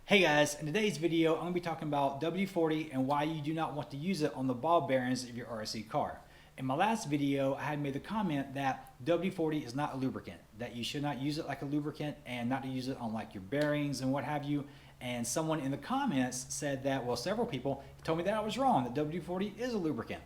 Hey guys, in today's video I'm going to be talking about WD-40 and why you do not want to use it on the ball bearings of your RC car. In my last video I had made the comment that WD-40 is not a lubricant, that you should not use it like a lubricant and not to use it on like your bearings and what have you. And someone in the comments said that, well, several people told me that I was wrong, that WD-40 is a lubricant.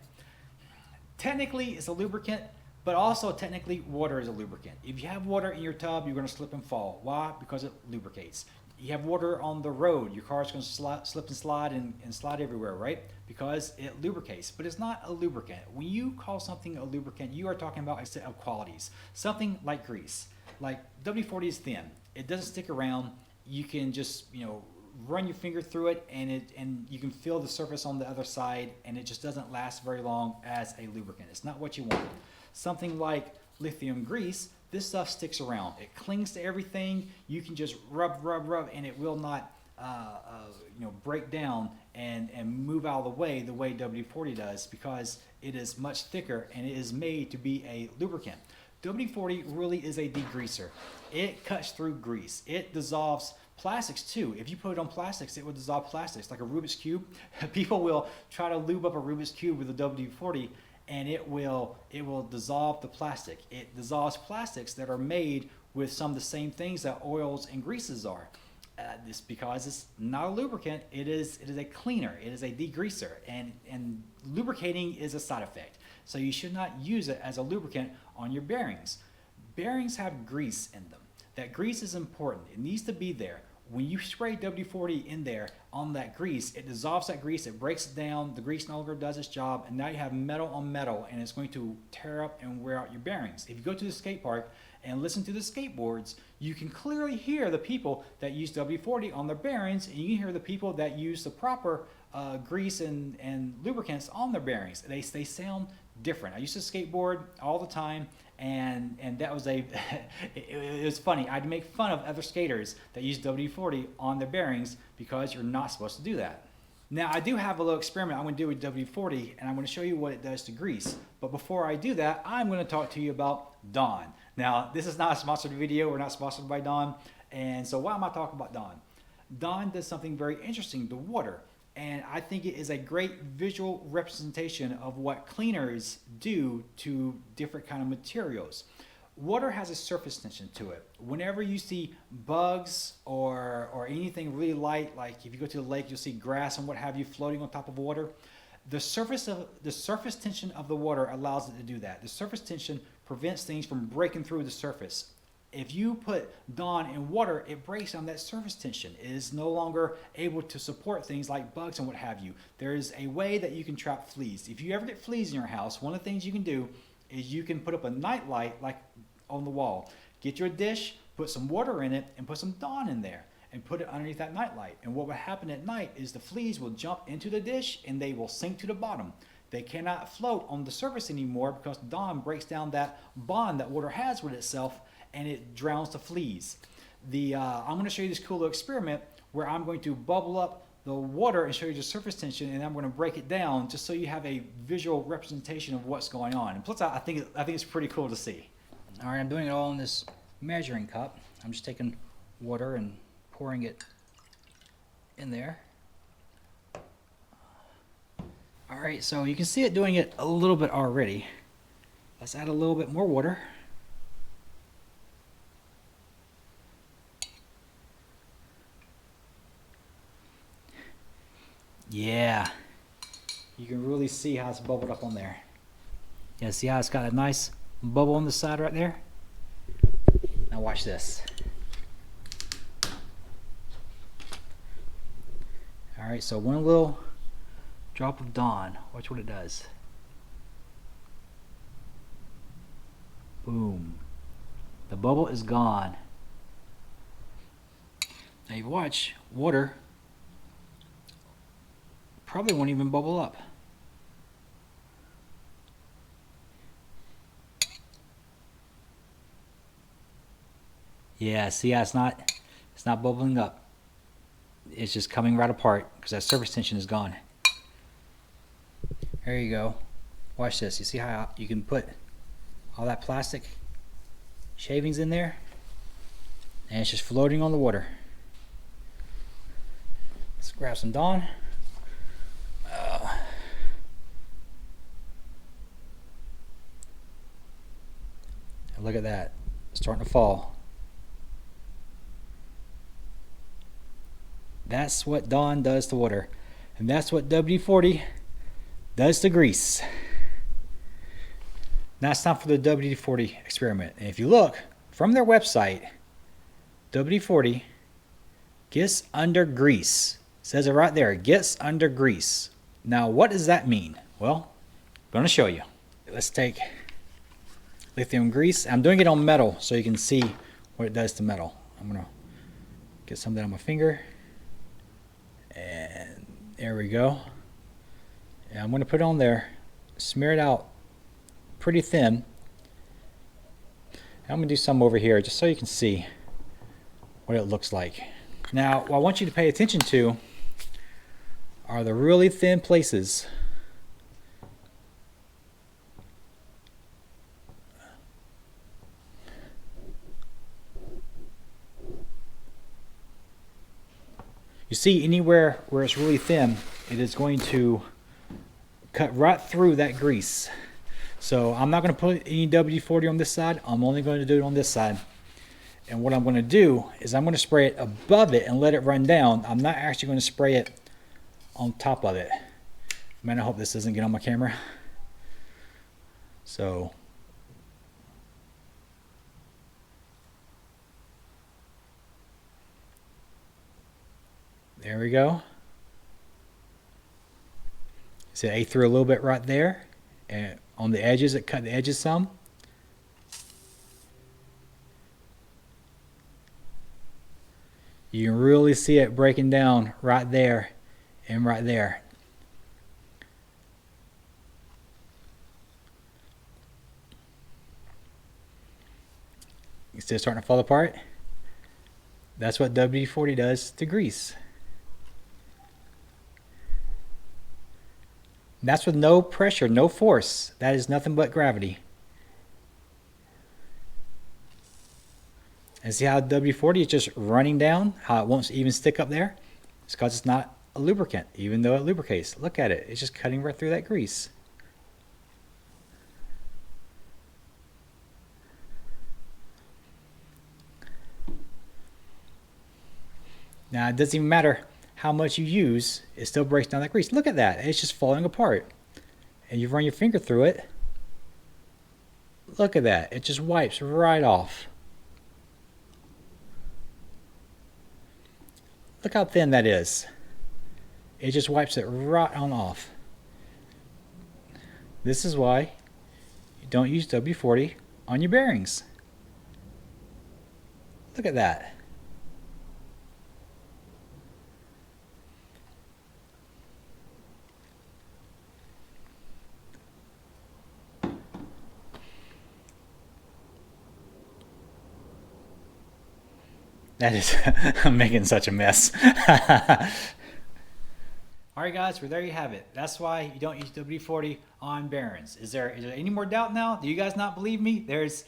Technically it's a lubricant, but also technically water is a lubricant. If you have water in your tub, you're going to slip and fall. Why? Because it lubricates. You have water on the road, your car is going to slip and slide and slide everywhere, right? Because it lubricates, but it's not a lubricant. When you call something a lubricant, you are talking about a set of qualities. Something like grease. Like WD-40 is thin. It doesn't stick around. You can just, run your finger through it and you can feel the surface on the other side, and it just doesn't last very long as a lubricant. It's not what you want. Something like lithium grease, this stuff sticks around. It clings to everything. You can just rub, and it will not break down and move out of the way WD-40 does, because it is much thicker and it is made to be a lubricant. WD-40 really is a degreaser. It cuts through grease. It dissolves plastics too. If you put it on plastics, it will dissolve plastics. Like a Rubik's Cube, people will try to lube up a Rubik's Cube with a WD-40 and it will dissolve the plastic. It dissolves plastics that are made with some of the same things that oils and greases are. This because it's not a lubricant. It is a cleaner. It is a degreaser, and lubricating is a side effect. So you should not use it as a lubricant on your bearings. Bearings have grease in them. That grease is important. It needs to be there. When you spray WD-40 in there on that grease, it dissolves that grease, it breaks it down, the grease no longer does its job, and now you have metal on metal, and it's going to tear up and wear out your bearings. If you go to the skate park and listen to the skateboards, you can clearly hear the people that use WD-40 on their bearings, and you can hear the people that use the proper grease and lubricants on their bearings. They sound different. I used to skateboard all the time, and that was it was funny. I'd make fun of other skaters that use WD-40 on their bearings because you're not supposed to do that. Now I do have a little experiment I'm going to do with WD-40, and I'm going to show you what it does to grease. But before I do that, I'm going to talk to you about Dawn. Now this is not a sponsored video. We're not sponsored by Dawn, and so why am I talking about Dawn? Dawn does something very interesting to water. And I think it is a great visual representation of what cleaners do to different kind of materials. Water has a surface tension to it. Whenever you see bugs or anything really light, like if you go to the lake, you'll see grass and what have you floating on top of water. The surface tension of the water allows it to do that. The surface tension prevents things from breaking through the surface. If you put Dawn in water, it breaks down that surface tension. It is no longer able to support things like bugs and what have you. There is a way that you can trap fleas. If you ever get fleas in your house, one of the things you can do is you can put up a night light like on the wall. Get your dish, put some water in it, and put some Dawn in there and put it underneath that night light. And what will happen at night is the fleas will jump into the dish and they will sink to the bottom. They cannot float on the surface anymore because Dawn breaks down that bond that water has with itself, and it drowns the fleas. I'm going to show you this cool little experiment where I'm going to bubble up the water and show you the surface tension, and I'm going to break it down just so you have a visual representation of what's going on. And plus, I think it's pretty cool to see. All right, I'm doing it all in this measuring cup. I'm just taking water and pouring it in there. All right, so you can see it doing it a little bit already. Let's add a little bit more water. Yeah, you can really see how it's bubbled up on there. Yeah, see how it's got a nice bubble on the side right there? Now watch this. All right, so one little drop of Dawn. Watch what it does. Boom. The bubble is gone. Now you watch, water probably won't even bubble up. Yeah, see how it's not bubbling up. It's just coming right apart because that surface tension is gone. There you go. Watch this. You see how you can put all that plastic shavings in there, and it's just floating on the water. grab some Dawn. Look at that. It's starting to fall. That's what Dawn does to water. And that's what WD-40 does to grease. Now it's time for the WD-40 experiment. And if you look from their website, WD-40 gets under grease. It says it right there, gets under grease. Now what does that mean? Well, I'm going to show you. Let's take lithium grease. I'm doing it on metal so you can see what it does to metal. I'm going to get some of that on my finger. And there we go. And I'm going to put it on there, smear it out pretty thin. And I'm going to do some over here just so you can see what it looks like. Now, what I want you to pay attention to are the really thin places. You see, anywhere where it's really thin, it is going to cut right through that grease. So I'm not going to put any WD-40 on this side. I'm only going to do it on this side. And what I'm going to do is I'm going to spray it above it and let it run down. I'm not actually going to spray it on top of it. Man, I hope this doesn't get on my camera. So there we go. See, it ate through a little bit right there, and on the edges, it cut the edges some. You can really see it breaking down right there and right there. You see it starting to fall apart? That's what WD-40 does to grease. And that's with no pressure, no force. That is nothing but gravity. And see how WD-40 is just running down? How it won't even stick up there? It's because it's not a lubricant, even though it lubricates. Look at it. It's just cutting right through that grease. Now, it doesn't even matter how much you use, it still breaks down that grease. Look at that. It's just falling apart. And you run your finger through it. Look at that. It just wipes right off. Look how thin that is. It just wipes it right on off. This is why you don't use WD-40 on your bearings. Look at that. That is, I'm making such a mess. Alright guys, well there you have it. That's why you don't use WD-40 on bearings. Is there any more doubt now? Do you guys not believe me? There's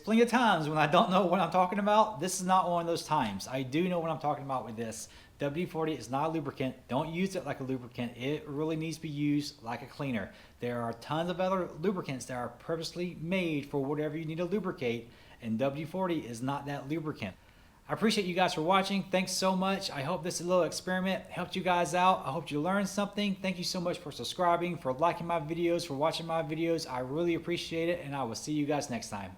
plenty of times when I don't know what I'm talking about. This is not one of those times. I do know what I'm talking about with this. WD-40 is not a lubricant. Don't use it like a lubricant. It really needs to be used like a cleaner. There are tons of other lubricants that are purposely made for whatever you need to lubricate, and WD-40 is not that lubricant. I appreciate you guys for watching. Thanks so much. I hope this little experiment helped you guys out. I hope you learned something. Thank you so much for subscribing, for liking my videos, for watching my videos. I really appreciate it, and I will see you guys next time.